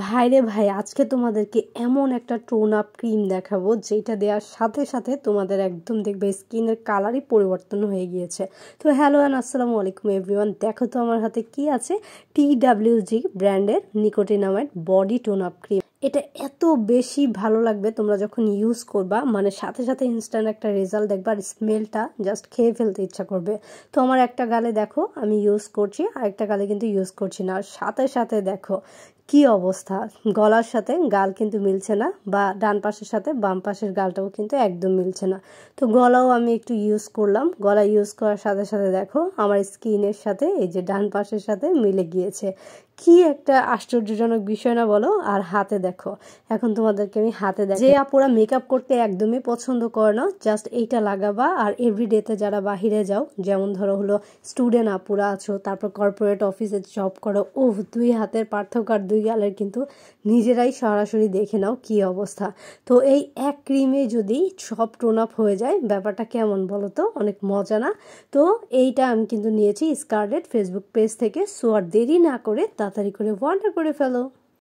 ভাইরে ভাই, আজকে তোমাদেরকে এমন একটা টোন আপ ক্রিম দেখাবো যেটা দেওয়ার সাথে সাথে তোমাদের একদম দেখবে স্কিনের কালারই পরিবর্তন হয়ে গিয়েছে। তো হ্যালো অ্যান্ড আসসালামু আলাইকুম এভরিওয়ান, দেখো তো আমার হাতে কি আছে। TWG ব্র্যান্ডের nicotinamide body tone up cream. এটা এত বেশি ভালো লাগবে তোমরা যখন ইউজ করবা, মানে সাথে সাথে ইনস্ট্যান্ট একটা রেজাল্ট দেখবা, আর স্মেলটা জাস্ট খেয়ে ফেলতে ইচ্ছা করবে। তো আমার একটা গালে দেখো আমি ইউজ করছি, আর একটা গালে কিন্তু ইউজ করছি না, আর সাথে সাথে দেখো কি অবস্থা, গলার সাথে গাল কিন্তু মিলছে না, বা ডান পাশের সাথে বাম পাশের গালটাও কিন্তু একদম মিলছে না। তো গলাও আমি একটু ইউজ করলাম, গলা ইউজ করার সাথে সাথে দেখো আমার স্কিনের সাথে এই যে ডান পাশের সাথে মিলে গিয়েছে। কি একটা আশ্চর্যজনক বিষয় না বলো। আর হাতে দেখো, এখন তোমাদেরকে আমি হাতে দেখো। যে আপুরা মেকআপ করতে একদমই পছন্দ করে না, জাস্ট এইটা লাগাবা, আর এভরিডেতে যারা বাহিরে যাও, যেমন ধরো হলো স্টুডেন্ট আপুরা আছো, তারপর কর্পোরেট অফিসে জব করো, দুই হাতের পার্থক্য আর দুই গালের কিন্তু নিজেরাই সরাসরি দেখে নাও কি অবস্থা। তো এই এক ক্রিমে যদি সব টোন আপ হয়ে যায়, ব্যাপারটা কেমন বলো তো, অনেক মজা না? তো এইটা আমি কিন্তু নিয়েছি স্কারলেট ফেসবুক পেজ থেকে। সো আর দেরি না করে তাড়াতাড়ি করে অর্ডার করে ফেলো।